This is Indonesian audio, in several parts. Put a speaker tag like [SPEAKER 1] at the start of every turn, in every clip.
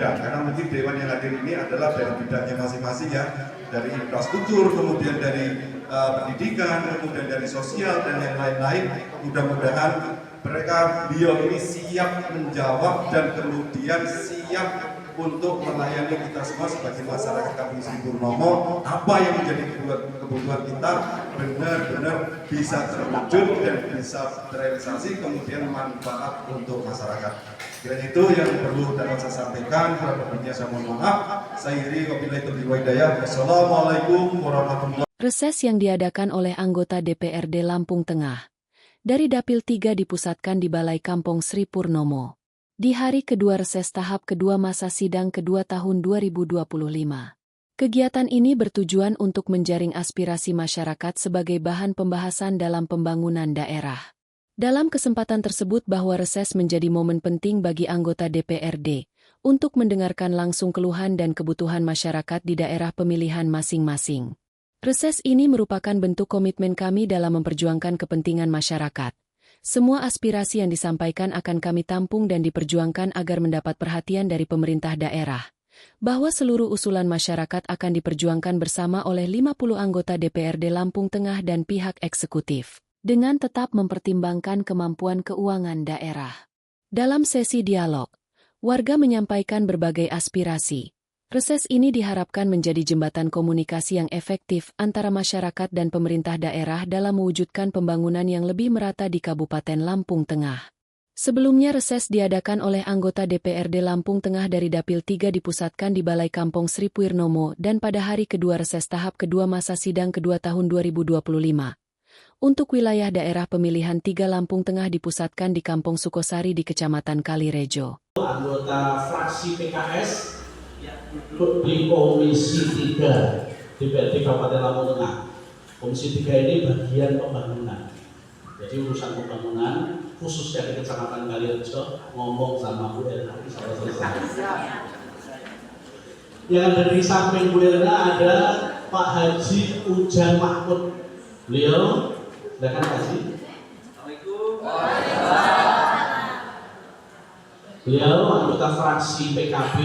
[SPEAKER 1] bidang, karena mungkin dewan yang hadir ini adalah dari bidangnya masing-masing ya, dari infrastruktur, kemudian dari pendidikan, kemudian dari sosial dan yang lain-lain. Mudah-mudahan beliau ini siap menjawab dan kemudian siap untuk melayani kita semua sebagai masyarakat Kampung Sri Purnomo. Apa yang menjadi kebutuhan kita benar-benar bisa terwujud dan bisa terrealisasi, kemudian manfaat untuk masyarakat. Kira itu yang perlu dapat saya sampaikan. Kurang lebihnya saya mohon maaf. Saya iri wabillahi taufiq wal hidayah. Wassalamualaikum warahmatullahi wabarakatuh.
[SPEAKER 2] Reses yang diadakan oleh anggota DPRD Lampung Tengah dari Dapil 3 dipusatkan di Balai Kampung Sri Purnomo. Di hari kedua reses tahap kedua masa sidang kedua tahun 2025. Kegiatan ini bertujuan untuk menjaring aspirasi masyarakat sebagai bahan pembahasan dalam pembangunan daerah. Dalam kesempatan tersebut bahwa reses menjadi momen penting bagi anggota DPRD untuk mendengarkan langsung keluhan dan kebutuhan masyarakat di daerah pemilihan masing-masing. Reses ini merupakan bentuk komitmen kami dalam memperjuangkan kepentingan masyarakat. Semua aspirasi yang disampaikan akan kami tampung dan diperjuangkan agar mendapat perhatian dari pemerintah daerah. Bahwa seluruh usulan masyarakat akan diperjuangkan bersama oleh 50 anggota DPRD Lampung Tengah dan pihak eksekutif, dengan tetap mempertimbangkan kemampuan keuangan daerah. Dalam sesi dialog, warga menyampaikan berbagai aspirasi. Reses ini diharapkan menjadi jembatan komunikasi yang efektif antara masyarakat dan pemerintah daerah dalam mewujudkan pembangunan yang lebih merata di Kabupaten Lampung Tengah. Sebelumnya reses diadakan oleh anggota DPRD Lampung Tengah dari Dapil 3 dipusatkan di Balai Kampung Sri Purnomo dan pada hari kedua reses tahap kedua masa sidang kedua tahun 2025. Untuk wilayah daerah pemilihan 3 Lampung Tengah dipusatkan di Kampung Sukosari di Kecamatan Kalirejo.
[SPEAKER 3] Anggota fraksi PKS di Komisi 3 DPRD Kabupaten Lampung Tengah. Komisi 3 ini bagian pembangunan. Jadi urusan pembangunan khususnya di Kecamatan Kalirejo ngomong sama Bu Elna insya Allah selesai. Yang ada di samping Bu Elna ada Pak Haji Ujang Mahmud. Beliau, silakan Pak Haji. Assalamualaikum. Beliau anggota fraksi PKB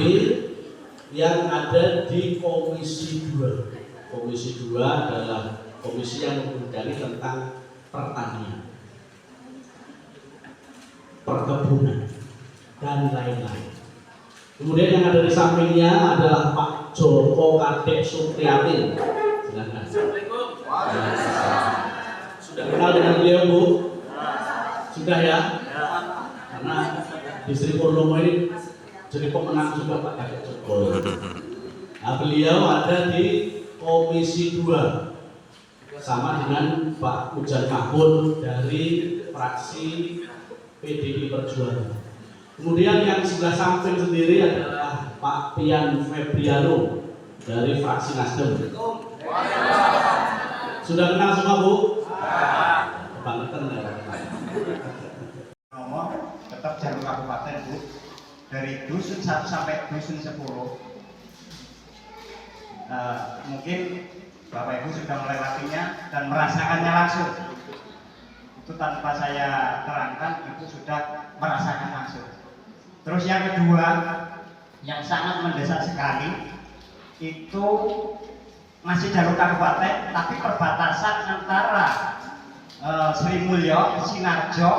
[SPEAKER 3] yang ada di Komisi 2. Komisi 2 adalah komisi yang mengundang tentang pertanian, perkebunan, dan lain-lain. Kemudian yang ada di sampingnya adalah Pak Joko Kadek Supriyatin. Silakan. Assalamualaikum. Sudah kenal dengan beliau, Bu? Sudah ya? Karena di Sri Purnomo ini jadi pemenang juga Pak Kadek Joko. Nah, beliau ada di Komisi 2 sama dengan Pak Ujang Mahmud dari fraksi PDI Perjuangan. Kemudian yang sebelah samping sendiri adalah Pak Pian Febriano dari fraksi Nasdem. Sudah kenal semua, Bu? Kebangetan ya.
[SPEAKER 4] Nomor tetap jalur kabupaten, Bu. Dari dusun 1 sampai dusun 10. Mungkin Bapak Ibu sudah melewatinya dan merasakannya langsung. Itu tanpa saya terangkan, Ibu sudah merasakan langsung. Terus yang kedua, yang sangat mendesak sekali, itu masih jalur kabupaten, tapi perbatasan antara Sri Mulyo, Sinarjo,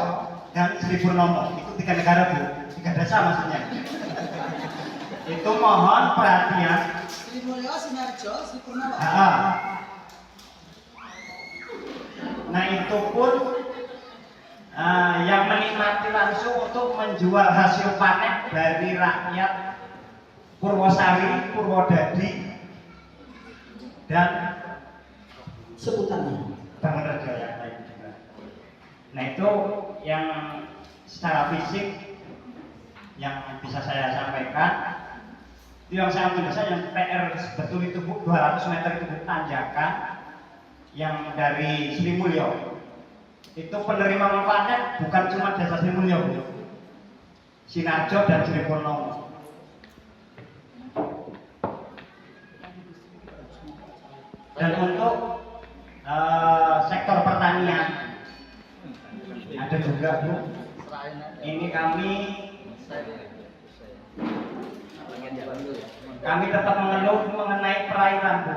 [SPEAKER 4] dan Sri Purnomo. Itu 3 negara, Bu. 3 desa maksudnya. Itu mohon perhatian.
[SPEAKER 5] Sri Mulyo, Sinarjo, Sri Purnomo.
[SPEAKER 4] Nah itu pun yang menikmati langsung untuk menjual hasil panen dari rakyat Purwosari, Purwodadi, dan sebutannya Bangunrejo yang lain juga. Nah itu yang secara fisik yang bisa saya sampaikan. Itu yang saya mendesak, yang PR betul itu, Bu, 200 meter itu tanjakan yang dari Sri Mulyo. Itu penerima manfaatnya bukan cuma desa Sri Mulyo, Bu, Sinarjo dan Sri Purnomo. Dan untuk sektor pertanian ada juga, Bu. Ini kami Kami tetap mengeluh mengenai perairan, Bu.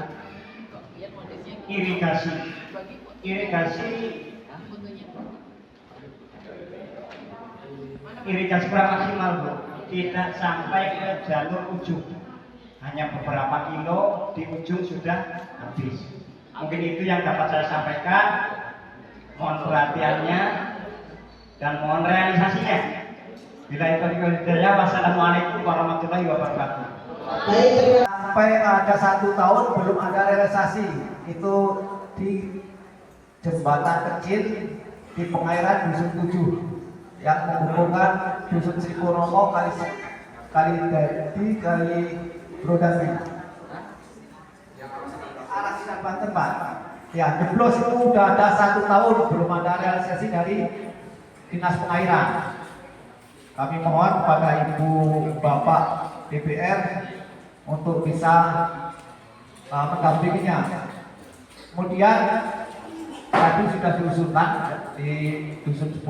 [SPEAKER 4] Irigasi kurang maksimal, Bu. Tidak sampai ke jalur ujung, hanya beberapa kilo di ujung sudah habis. Mungkin itu yang dapat saya sampaikan. Mohon perhatiannya dan mohon realisasinya. Bila itu hidayah, wassalamualaikum warahmatullahi wabarakatuh.
[SPEAKER 6] Sampai ada 1 tahun belum ada realisasi, itu di jembatan kecil di pengairan Dusun 7 yang menghubungkan Dusun Sripurnomo kali Brodasi arah Sinar Banten, Pak. Ya, jeblos itu udah ada 1 tahun belum ada realisasi dari Dinas Pengairan. Kami mohon kepada Ibu Bapak DPR untuk bisa mendampinginya. Kemudian tadi sudah diusulkan di Dusun 10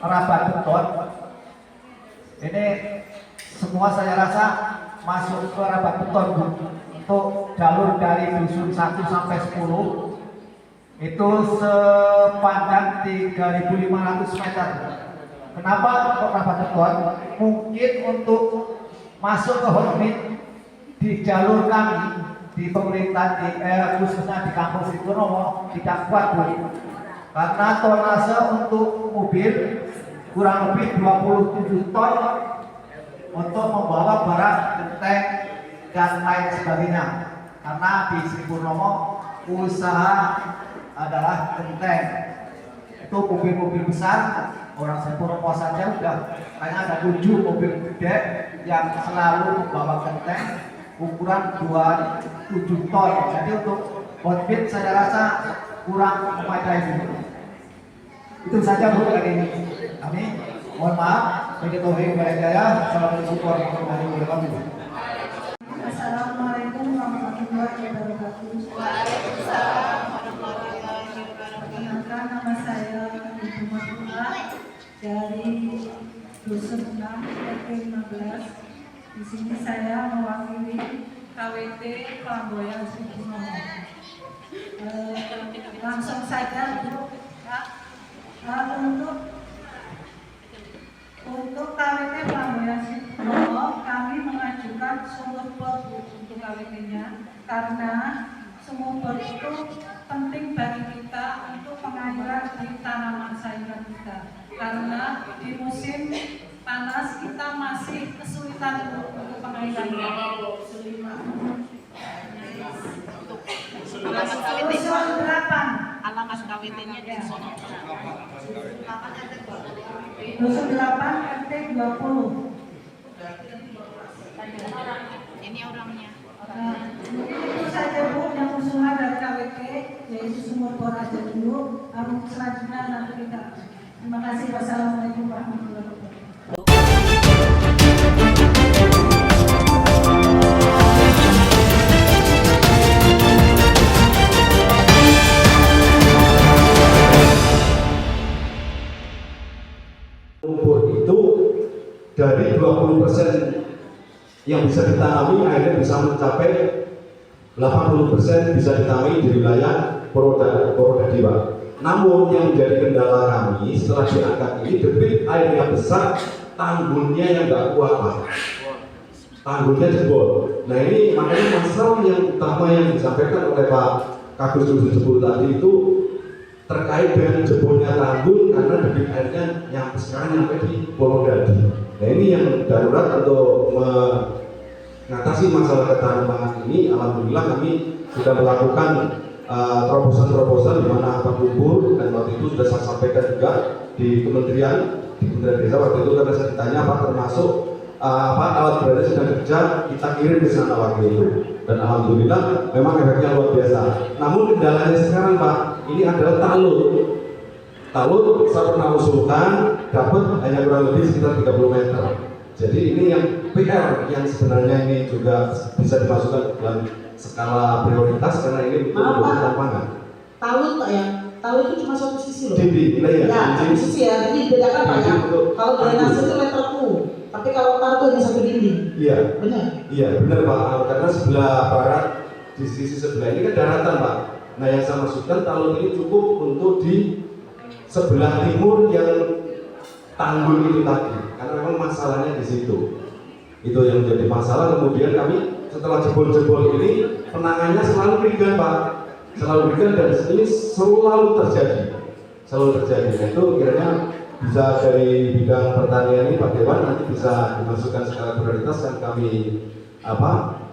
[SPEAKER 6] rabat beton. Ini semua saya rasa masuk ke rabat beton, Bu. Untuk jalur dari Dusun 1 sampai 10 itu sepanjang 3.500 meter. Kenapa kok rabat beton? Mungkin untuk masuk ke Hormit di jalur kami di pemerintah khususnya di kampung Sripurnomo tidak kuat, Bu. Karena tonase untuk mobil kurang lebih 27 ton untuk membawa barang genteng dan lain sebagainya. Karena di Sripurnomo usaha adalah genteng. Itu mobil-mobil besar, orang Sripurnomo saja udah kayaknya ada 7 mobil gede yang selalu membawa genteng ukuran 27 ton. Jadi untuk outfit saya rasa kurang memadai. Itu saja, Bu, dari ini. Kami mohon maaf. Assalamualaikum warahmatullahi wabarakatuh.
[SPEAKER 5] Assalamualaikum warahmatullahi wabarakatuh.
[SPEAKER 7] Waalaikumsalam warahmatullahi wabarakatuh.
[SPEAKER 5] Perkenalkan, nama saya Ibu Martula dari Dusun 6 RT 15. Di sini saya mewakili KWT Pelamboyan Sripurnomo. Langsung saja, Bu. Untuk KWT Pelamboyan Sripurnomo, kami mengajukan sumur bor untuk KWT-nya karena sumur bor itu penting bagi kita untuk pengairan di tanaman sayuran kita. Karena di musim panas kita masih kesulitan untuk pengairannya.
[SPEAKER 7] Alamat KWT-nya di sono.
[SPEAKER 5] Dusun 8 RT 20.
[SPEAKER 7] Ini orangnya.
[SPEAKER 5] Nah, itu saja, Bu, yang usulan dari KWT, yaitu sumur bor aja dulu. Selanjutnya nanti kita. Terima kasih. Wassalamualaikum warahmatullahi wabarakatuh.
[SPEAKER 8] Lumpur itu dari 20% yang bisa ditanami akhirnya bisa mencapai 80% bisa ditanami di wilayah Purwodadi. Namun yang menjadi kendala kami setelah diangkat ini debit airnya besar, tanggulnya yang nggak kuat, Pak. Tanggulnya jebol. Nah ini makanya masalah yang utama yang disampaikan oleh Pak Kabus Dusun 10 tadi itu terkait dengan jebolnya tanggul karena debit airnya yang sekarang sampai di Purwodadi. Nah ini yang darurat untuk mengatasi masalah ketahanan pangan ini. Alhamdulillah kami sudah melakukan terobosan-terobosan di mana Pak Gubernur dan waktu itu sudah saya sampaikan juga di Kementerian Desa waktu itu karena saya ditanya Pak termasuk alat beratnya sedang kerja kita kirim ke sana waktu itu dan alhamdulillah memang efeknya luar biasa. Namun kendalanya sekarang Pak ini adalah talut saya pernah usulkan dapat hanya kurang lebih sekitar 30 meter. Jadi ini yang PR yang sebenarnya ini juga bisa dimasukkan dalam skala prioritas karena ini untuk kebutuhan pangan.
[SPEAKER 9] Tahu Pak ya? Tahu itu cuma satu sisi loh.
[SPEAKER 8] Dinding, ya.
[SPEAKER 9] Ya, satu sisi ya. Jadi bedakan Pak ya.
[SPEAKER 8] Dinding untuk
[SPEAKER 9] Kalau drainase itu meter ku, tapi kalau tahu itu hanya satu dinding.
[SPEAKER 8] Iya.
[SPEAKER 9] Benar?
[SPEAKER 8] Iya, benar Pak. Karena sebelah barat di sisi sebelah ini kan daratan Pak. Nah yang saya maksudkan talun ini cukup untuk di sebelah timur yang tanggul itu tadi. Karena memang masalahnya di situ. Itu yang menjadi masalah. Kemudian kami setelah jebol-jebol ini penanganannya selalu ringan Pak. Selalu ringan dan ini selalu terjadi. Selalu terjadi. Nah, itu kiranya bisa dari bidang pertanian ini Pak Dewan nanti bisa dimasukkan skala prioritas yang kami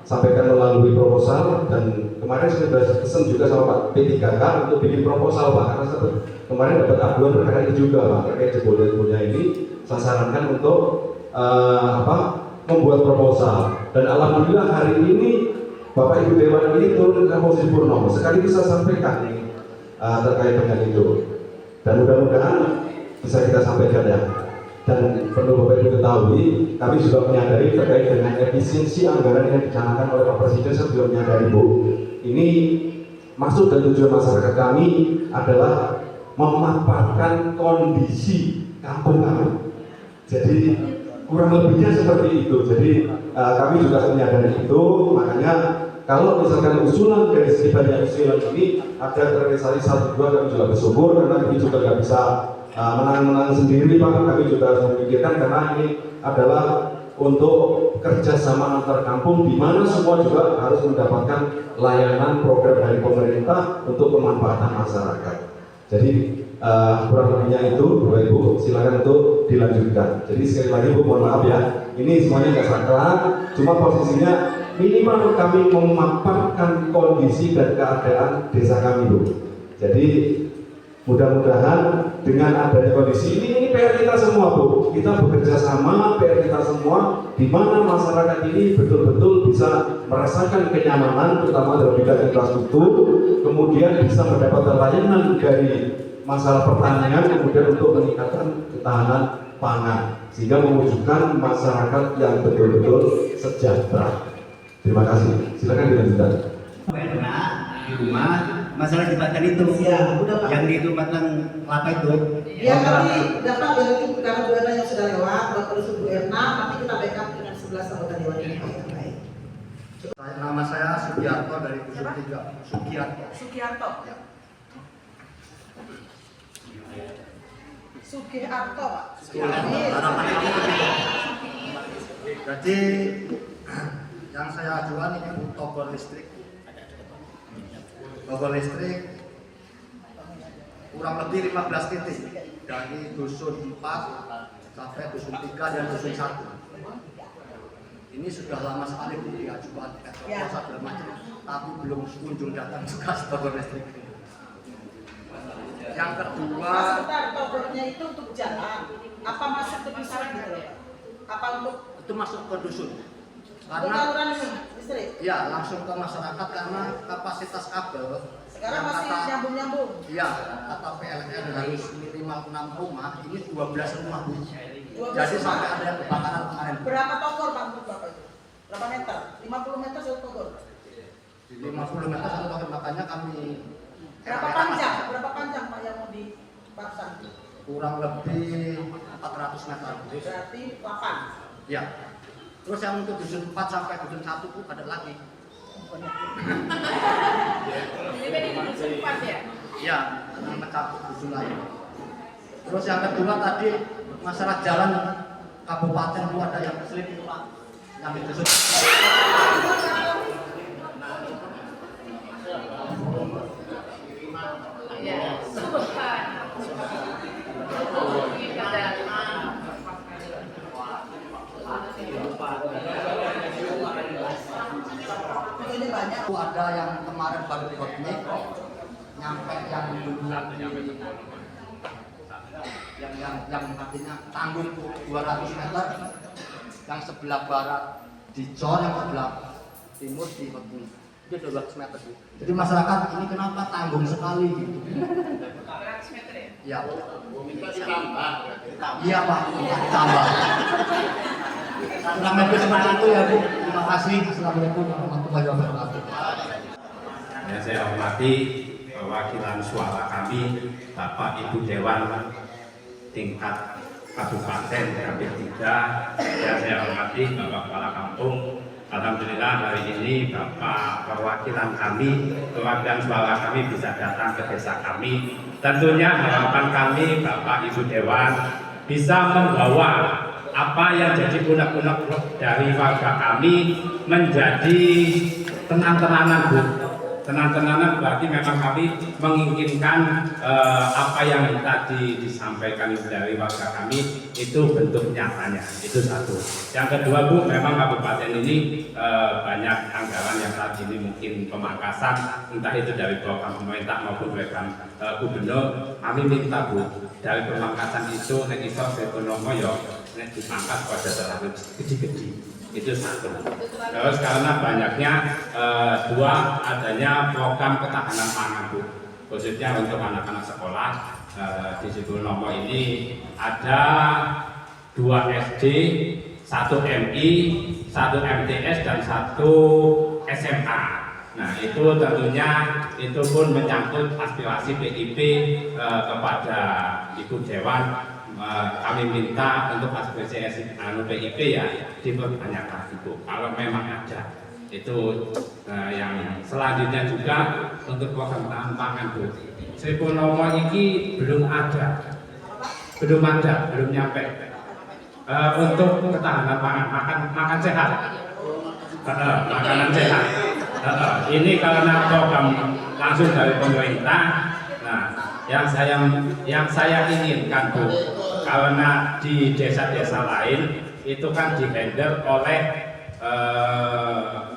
[SPEAKER 8] sampaikan melalui proposal. Dan kemarin saya sudah pesan juga sama Pak P3K untuk bikin proposal Pak, karena kemarin dapat aduan terkait itu juga Pak, terkait jebol-jebolnya ini saya sarankan untuk membuat proposal. Dan alhamdulillah hari ini Bapak Ibu Dewan ini turun ke posisi Purnomo sekali bisa sampaikan ini terkait dengan itu, dan mudah-mudahan bisa kita sampaikan ya. Dan perlu Bapak Ibu ketahui, kami juga menyadari terkait dengan efisiensi anggaran yang dicanangkan oleh Pak Presiden. Saya juga menyadari Bu, ini maksud dan tujuan masyarakat kami adalah memaparkan kondisi kampung kami. Jadi kurang lebihnya seperti itu. Jadi kami juga menyadari itu, makanya kalau misalkan usulan dari segi banyak usulan ini ada terrealisasi 1-2, kami juga bersyukur karena ini juga nggak bisa menang-menang sendiri Pak. Kami juga harus memikirkan karena ini adalah untuk kerjasama antar kampung di mana semua juga harus mendapatkan layanan program dari pemerintah untuk pemanfaatan masyarakat. Jadi kurang lebihnya itu Bapak Ibu silakan untuk dilanjutkan. Jadi sekali lagi Bu mohon maaf ya, ini semuanya nggak sakral, cuma posisinya minimal kami memaparkan kondisi dan keadaan desa kami Bu. Jadi mudah-mudahan dengan adanya kondisi ini PR kita semua Bu, kita bekerja sama, PR kita semua, di mana masyarakat ini betul-betul bisa merasakan kenyamanan, terutama dalam bidang infrastruktur, kemudian bisa mendapatkan layanan dari masalah pertanian, kemudian untuk meningkatkan ketahanan pangan, sehingga mewujudkan masyarakat yang betul-betul sejahtera. Terima kasih. Silakan dilanjutkan.
[SPEAKER 4] Enak di rumah. Masalah jembatan itu,
[SPEAKER 9] Ya, udah Pak.
[SPEAKER 4] yang di jembatan kelapa itu.
[SPEAKER 9] Ya kami dapat dari karena Bu Erna yang sudah lewat, Bapak Bu Erna, nanti kita backup dengan 11 anggota dewan ini. Baik.
[SPEAKER 6] Nama saya Sugiarto dari Dusun 3. Sugiarto.
[SPEAKER 5] Sugiarto.
[SPEAKER 6] Ya.
[SPEAKER 5] Sugiarto Pak.
[SPEAKER 6] Harapan itu. Jadi yang saya ajukan ini togor listrik. Togor listrik kurang lebih 15 titik dari dusun 4 sampai dusun 3 dan dusun 1. Ini sudah lama sekali Bu diajukan proposal segala macam, tapi belum kunjung datang juga togor listrik. Yang kedua,
[SPEAKER 9] Sebentar, togornya itu untuk jalan. Apa masuk ke dusun gitu loh? Apa untuk
[SPEAKER 6] itu masuk ke dusun
[SPEAKER 9] saluran
[SPEAKER 6] karena
[SPEAKER 9] ini listrik?
[SPEAKER 6] ya langsung ke masyarakat karena kapasitas kabel
[SPEAKER 9] Sekarang
[SPEAKER 6] yang
[SPEAKER 9] masih
[SPEAKER 6] kata-
[SPEAKER 9] nyambung-nyambung.
[SPEAKER 6] Iya, kata PLN harus minimal 6 rumah, ini 12 rumah Bu.
[SPEAKER 9] 12
[SPEAKER 6] Jadi
[SPEAKER 9] rumah.
[SPEAKER 6] sampai ada kebakaran kemarin.
[SPEAKER 9] Berapa togor Pak untuk Bapak itu? Berapa meter? 50 meter satu togor.
[SPEAKER 6] 50 meter satu togor, makanya kami
[SPEAKER 9] Berapa panjang? Berapa panjang Pak yang mau dipasang?
[SPEAKER 6] kurang lebih 400 meter.
[SPEAKER 9] Berarti 8.
[SPEAKER 6] Ya. Terus yang untuk dusun 4 sampai dusun 1 Bu ada lagi.
[SPEAKER 7] Ini beda di dusun 4 ya?
[SPEAKER 6] Ya, karena mencakup dusun lain. Terus yang kedua tadi masalah jalan kabupaten itu ada yang slip Pak, yang di dusun.
[SPEAKER 7] Iya. Subhan.
[SPEAKER 9] Ini banyak.
[SPEAKER 6] Itu ada yang kemarin baru dikotnik, nyampe yang yang artinya tanggung 200 meter, yang sebelah barat dicor, yang sebelah timur di Kotnik. Itu 200 meter Bu. Jadi masyarakat ini kenapa tanggung sekali gitu?
[SPEAKER 7] 200 meter ya?
[SPEAKER 6] Iya. Iya Pak, ditambah. Kurang lebih seperti itu ya Bu. Terima kasih. Assalamualaikum warahmatullahi wabarakatuh.
[SPEAKER 10] Yang saya hormati
[SPEAKER 3] perwakilan suara kami, Bapak Ibu Dewan tingkat Kabupaten KP3 yang saya hormati Bapak Kepala Kampung. Alhamdulillah hari ini Bapak perwakilan kami, perwakilan suara kami bisa datang ke desa kami. Tentunya harapan kami Bapak Ibu Dewan bisa membawa apa yang jadi unek-unek dari warga kami menjadi tenang-tenangan, Bu. Tenang-tenangan berarti memang kami menginginkan apa yang tadi disampaikan dari warga kami itu bentuk nyatanya, itu satu. Yang kedua, Bu, memang kabupaten ini banyak anggaran yang saat ini mungkin pemangkasan, entah itu dari program pemerintah maupun program gubernur. Kami minta, Bu, dari pemangkasan itu nek iso ekonomi yo nek dipangkas pada terlalu gede-gede. Itu satu. Terus karena banyaknya dua, adanya program ketahanan pangan, Bu, khususnya untuk anak-anak sekolah. Di Sibunomo ini ada 2 SD, 1 MI, 1 MTS dan 1 SMA. Nah, itu tentunya itu pun menyangkut aspirasi PIP kepada Ibu Dewan. Kami minta untuk aspirasi PIP ya diperbanyak lagi, Bu, kalau memang ada. Itu yang selanjutnya juga untuk program pangan, Bu. Sibunomo ini belum nyampe untuk ketahanan pangan, makan sehat, makanan sehat. Ini karena program langsung dari pemerintah. Nah, yang saya inginkan, Bu, karena di desa-desa lain itu kan dihandle oleh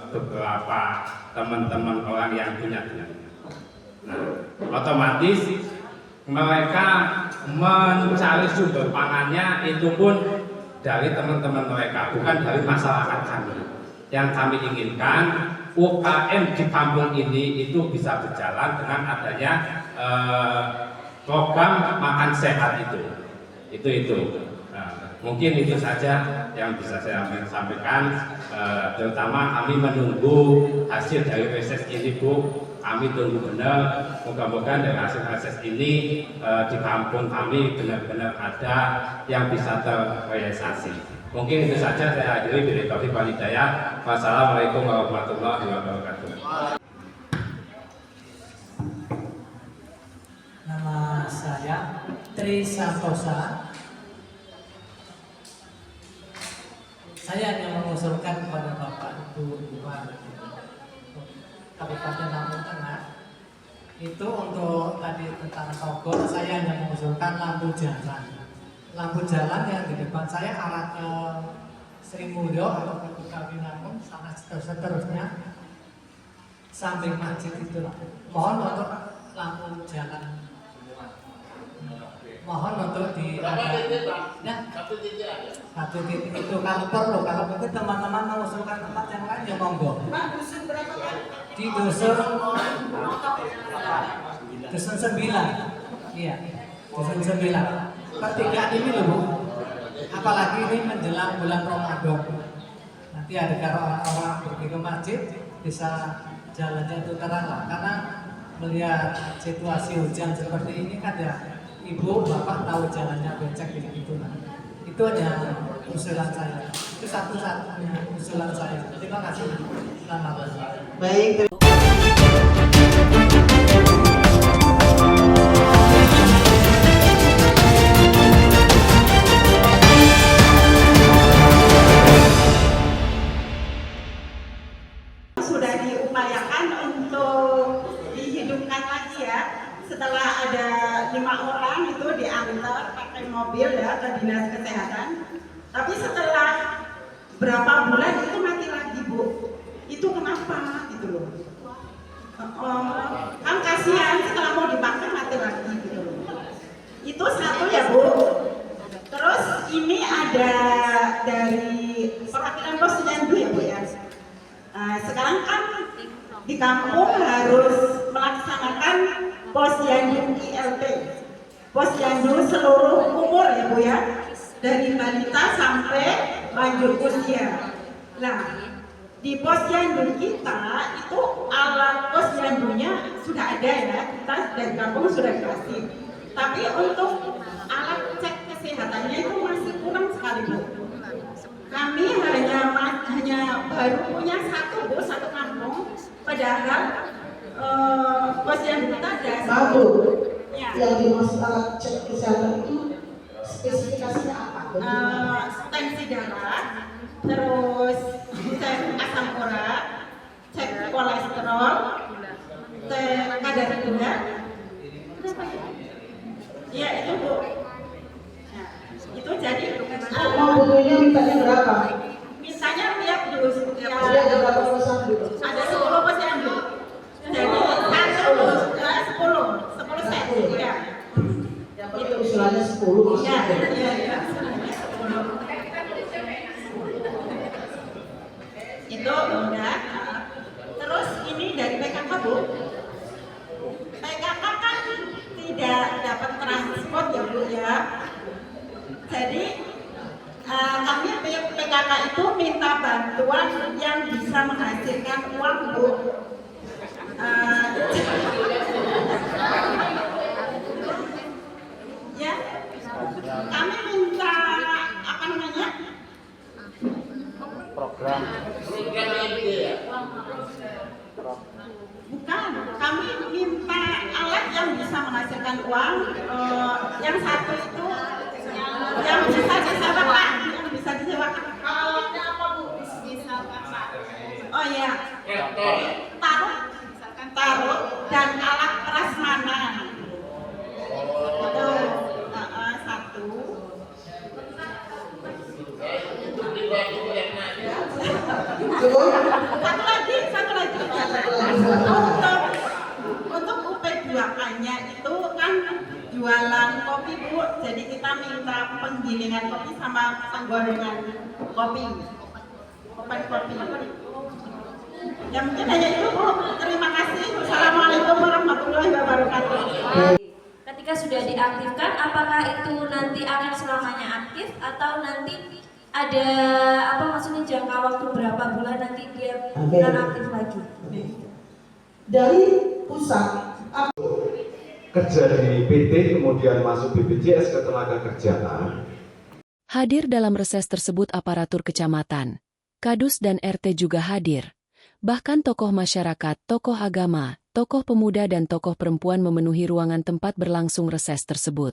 [SPEAKER 3] beberapa teman-teman orang yang punya duit. Nah, otomatis mereka mencari sumber pangannya itu pun dari teman-teman mereka, bukan dari masyarakat kami. Yang kami inginkan UKM di kampung ini itu bisa berjalan dengan adanya program makan sehat itu. Nah, mungkin itu saja yang bisa saya sampaikan. Terutama kami menunggu hasil dari reses ini, Bu. Kami tunggu benar. Moga-moga dari hasil reses ini di kampung kami benar-benar ada yang bisa terrealisasi. Mungkin itu saja saya akhiri. Bila taufiq wal hidayah. Wassalamualaikum warahmatullahi wabarakatuh.
[SPEAKER 10] Nama saya Tri Santosa. Saya hanya mengusulkan kepada Bapak Ibu Bupati Kabupaten Lampung Tengah itu untuk tadi tentang Togor, saya hanya mengusulkan lampu jalan yang di depan saya arah ke Sri Mulyo atau ke Kawinangun sana seterusnya samping masjid itu. Mohon untuk lampu jalan, mohon untuk di satu titik itu kalau perlu. Kalau mungkin teman-teman mengusulkan tempat yang lain ya monggo.
[SPEAKER 9] Dusun berapa, Pak?
[SPEAKER 10] Di dusun 9. Iya, dusun 9. Pertigaan ini loh, Bu. Apalagi ini menjelang bulan Ramadan. Nanti ada kalau orang-orang pergi ke masjid bisa jalannya itu terang lah. Karena melihat situasi hujan seperti ini kan ya, Ibu, Bapak tahu jalannya becek gitu lah. Itu hanya usulan saya. Itu satu-satunya usulan saya. Terima kasih. Selamat.
[SPEAKER 9] Baik. Sudah diupayakan untuk dihidupkan lagi ya. Setelah ada 5 orang itu diantar pakai mobil ya ke dinas kesehatan. Tapi setelah berapa bulan itu mati lagi, Bu. Itu kenapa gitu loh? Kan kasihan setelah mau dipakai mati lagi gitu loh. Itu satu ya, Bu. Terus ini ada dari perwakilan Posyandu ya, Bu ya. Sekarang kan di kampung harus melaksanakan Posyandu ILT, Posyandu seluruh umur ya, Bu ya, dari balita sampai lanjut usia. Nah, di posyandu kita itu alat posyandunya sudah ada ya, kita dari kampung sudah dikasih. Tapi untuk alat cek kesehatannya itu masih kurang sekali Bu. Kami hanya baru punya satu Bu, satu kampung. Padahal posyandu kita ada.
[SPEAKER 11] Satu.
[SPEAKER 9] Ya.
[SPEAKER 11] Yang dimaksud alat cek kesehatan itu spesifikasinya apa?
[SPEAKER 9] Tensi darah, terus cek asam urat, cek kolesterol, cek kadar gula. Ya itu Bu. Nah, itu jadi
[SPEAKER 11] Mau butuhnya mintanya berapa?
[SPEAKER 9] mintanya tiap dus
[SPEAKER 11] Dia ada berapa posyandu?
[SPEAKER 9] ada 10 posyandu. Jadi satu 10 set. Ya.
[SPEAKER 11] Yang penting usulannya 10
[SPEAKER 9] Ya,
[SPEAKER 11] posyandu.
[SPEAKER 9] ya. Itu udah. Terus ini dari PKK Bu. PKK kan tidak dapat transport ya Bu ya. Jadi kami PKK itu minta bantuan yang bisa menghasilkan uang Bu. Ya, kami minta apa namanya?
[SPEAKER 4] Program.
[SPEAKER 9] Bukan, kami minta alat yang bisa menghasilkan uang. Yang satu itu yang bisa disewakan, Alatnya apa Bu? Misalkan oh ya, taruh dan alat prasmanan. Itu satu. Satu lagi. Untuk UP2K-nya itu kan jualan kopi Bu, jadi kita minta penggilingan kopi sama penggorengan kopi. Kopi. Ya mungkin hanya itu Bu. Terima kasih. Assalamualaikum warahmatullahi wabarakatuh.
[SPEAKER 12] Ketika sudah diaktifkan, apakah itu nanti akan selamanya aktif atau nanti ada maksudnya jangka waktu berapa bulan nanti dia non aktif lagi?
[SPEAKER 11] Dari pusat
[SPEAKER 8] Kerja di PT kemudian masuk BPJS Ketenagakerjaan.
[SPEAKER 2] Hadir dalam reses tersebut aparatur kecamatan, Kadus dan RT juga hadir. Bahkan tokoh masyarakat, tokoh agama, tokoh pemuda dan tokoh perempuan memenuhi ruangan tempat berlangsung reses tersebut.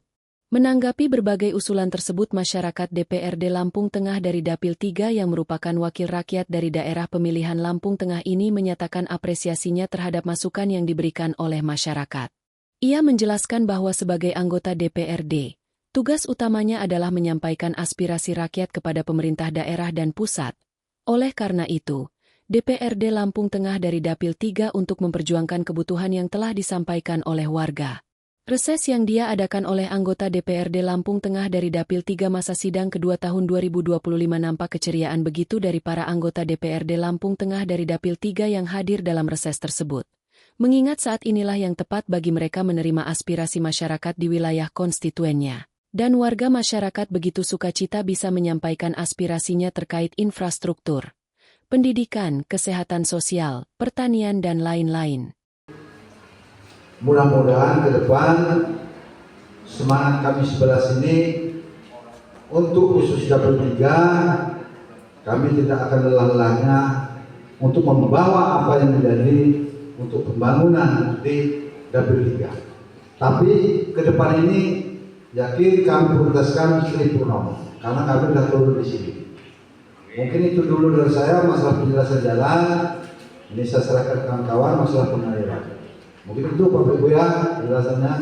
[SPEAKER 2] Menanggapi berbagai usulan tersebut, masyarakat DPRD Lampung Tengah dari Dapil 3 yang merupakan wakil rakyat dari daerah pemilihan Lampung Tengah ini menyatakan apresiasinya terhadap masukan yang diberikan oleh masyarakat. Ia menjelaskan bahwa sebagai anggota DPRD, tugas utamanya adalah menyampaikan aspirasi rakyat kepada pemerintah daerah dan pusat. Oleh karena itu, DPRD Lampung Tengah dari Dapil 3 untuk memperjuangkan kebutuhan yang telah disampaikan oleh warga. Reses yang dia adakan oleh anggota DPRD Lampung Tengah dari Dapil 3 masa sidang kedua tahun 2025 nampak keceriaan begitu dari para anggota DPRD Lampung Tengah dari Dapil 3 yang hadir dalam reses tersebut. Mengingat saat inilah yang tepat bagi mereka menerima aspirasi masyarakat di wilayah konstituennya. Dan warga masyarakat begitu sukacita bisa menyampaikan aspirasinya terkait infrastruktur, pendidikan, kesehatan sosial, pertanian dan lain-lain.
[SPEAKER 6] Mudah-mudahan ke depan semangat kami 11 ini untuk khusus Dapil 3 kami tidak akan lelah-lelahnya untuk membawa apa yang menjadi untuk pembangunan di Dapil 3. Tapi ke depan ini yakin kami prioritaskan Sri Purnomo karena kami sudah turun di sini. Mungkin itu dulu dari saya masalah penjelasan jalan. Ini saya serahkan kawan-kawan masalah pengaliran. Mungkin itu Bapak Ibu ya penjelasannya.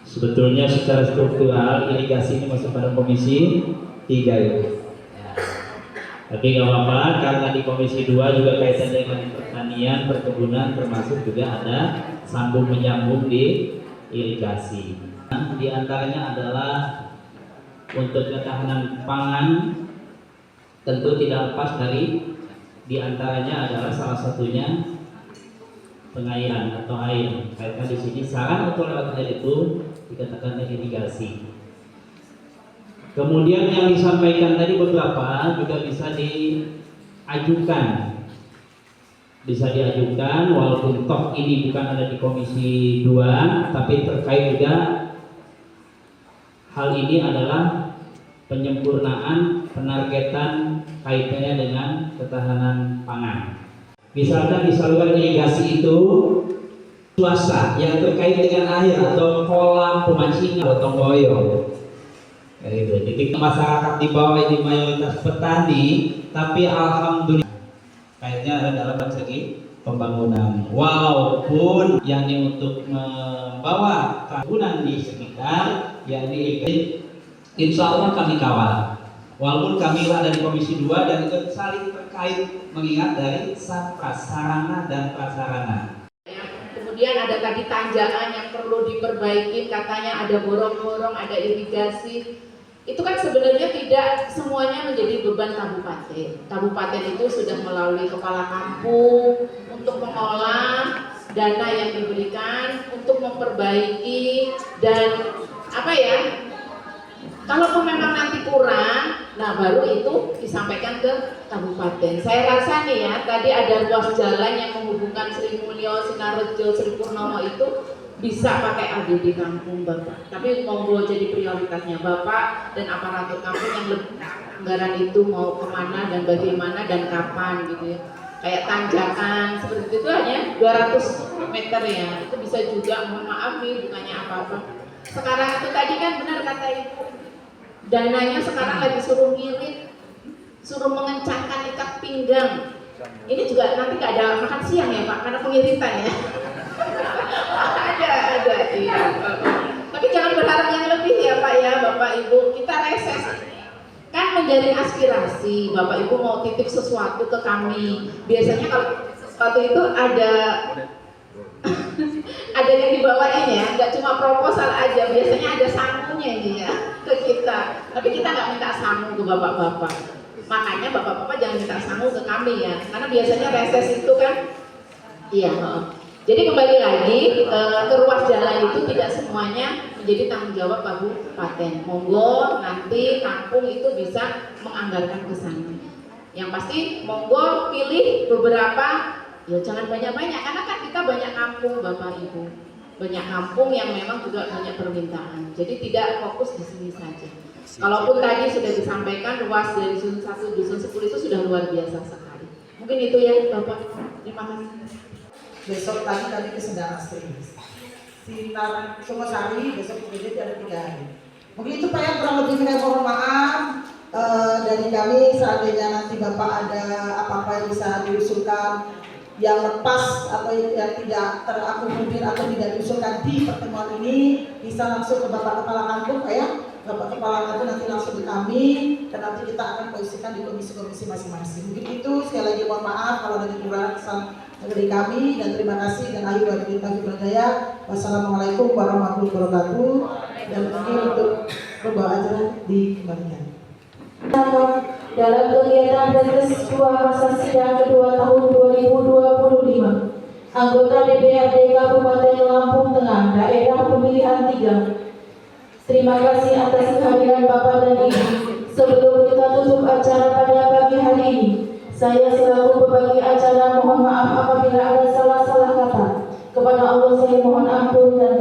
[SPEAKER 13] Sebetulnya secara struktural irigasi ini masuk pada komisi 3 ya. Tapi nggak apa-apa karena di komisi 2 juga kaitannya dengan pertanian, perkebunan termasuk juga ada sambung menyambung di irigasi. Di antaranya adalah untuk ketahanan pangan tentu tidak lepas dari di antaranya adalah salah satunya pengairan atau air. Karena di sini sarana untuk lewat air itu dikatakan irigasi. Kemudian yang disampaikan tadi beberapa juga bisa ajukan, bisa diajukan walaupun toh ini bukan ada di Komisi 2, tapi terkait juga hal ini adalah penyempurnaan penargetan kaitannya dengan ketahanan pangan. Misalkan di saluran irigasi itu swasta yang terkait dengan air atau kolam pemancingan gotong royong, itu titik masyarakat di bawah ini mayoritas petani, tapi alhamdulillah kayaknya dalam segi pembangunan, walaupun yakni untuk membawa kerukunan di sekitar, yakni insya Allah kami kawal, walaupun kami lah dari Komisi 2 dan itu saling terkait mengingat dari sarana dan prasarana.
[SPEAKER 7] Kemudian ada tadi tanjakan yang perlu diperbaiki, katanya ada gorong-gorong, ada irigasi. Itu kan sebenarnya tidak semuanya menjadi beban kabupaten. Kabupaten itu sudah melalui kepala kampung untuk mengolah dana yang diberikan untuk memperbaiki dan kalaupun memang nanti kurang, nah baru itu disampaikan ke kabupaten. Saya rasa nih ya, tadi ada ruas jalan yang menghubungkan Sri Mulyo, Sinarejo, Sri Purnomo itu bisa pakai ADD kampung Bapak. Tapi monggo jadi prioritasnya Bapak dan aparatur kampung yang anggaran itu mau kemana dan bagaimana dan kapan gitu ya. Kayak tanjakan seperti itu hanya 200 meter ya, itu bisa juga, mohon maaf nih bukannya apa-apa. Sekarang itu tadi kan benar kata Ibu, dananya sekarang lagi suruh ngirit, suruh mengencangkan ikat pinggang. Ini juga nanti gak ada makan siang ya Pak, karena pengiritan ya. ada iya. Tapi jangan berharap yang lebih ya Pak ya, Bapak Ibu. Kita reses kan menjadi aspirasi. Bapak Ibu mau titip sesuatu ke kami. Biasanya kalau waktu itu ada yang dibawain ya, nggak cuma proposal aja, biasanya ada sangunya ini ya ke kita. Tapi kita nggak minta sangu ke bapak-bapak. Makanya bapak-bapak jangan minta sangu ke kami ya, karena biasanya reses itu kan, iya. Jadi kembali lagi ke ruas jalan itu tidak semuanya menjadi tanggung jawab kabupaten. Monggo nanti kampung itu bisa menganggarkan ke sana. Yang pasti monggo pilih beberapa. Ya jangan banyak-banyak, karena kan kita banyak kampung Bapak Ibu, banyak kampung yang memang juga banyak permintaan. Jadi tidak fokus di sini saja. Kalaupun tadi sudah disampaikan ruas dari dusun 1, dusun 10 itu sudah luar biasa sekali. Mungkin itu ya Bapak. Terima kasih.
[SPEAKER 11] Besok tadi ke Sendang Asri, Sinar Sumosari, besok jadi ada 3 hari. Mungkin itu Pak ya, kurang lebih saya mohon maaf dari kami. Seandainya nanti Bapak ada apa-apa yang bisa diusulkan yang lepas atau yang tidak terakomodir atau tidak diusulkan di pertemuan ini, bisa langsung ke Bapak Kepala Kampung Pak ya. Bapak Kepala Kampung nanti langsung ke kami dan nanti kita akan posisikan di komisi-komisi masing-masing. Mungkin itu, sekali lagi mohon maaf kalau ada kekurangan dari kami, dan terima kasih dan akhir dari kita Hidayah. Wassalamualaikum warahmatullahi wabarakatuh. Dan mungkin untuk membawa acara dikembalikan.
[SPEAKER 12] Dalam kegiatan Reses 2 masa sidang kedua tahun 2025, anggota DPRD Kabupaten Lampung Tengah, daerah pemilihan 3. Terima kasih atas kehadiran Bapak dan Ibu. Sebelum kita tutup acara pada pagi hari ini, saya selaku pembagi acara mohon maaf apabila ada salah-salah kata. Kepada Allah saya mohon ampun dan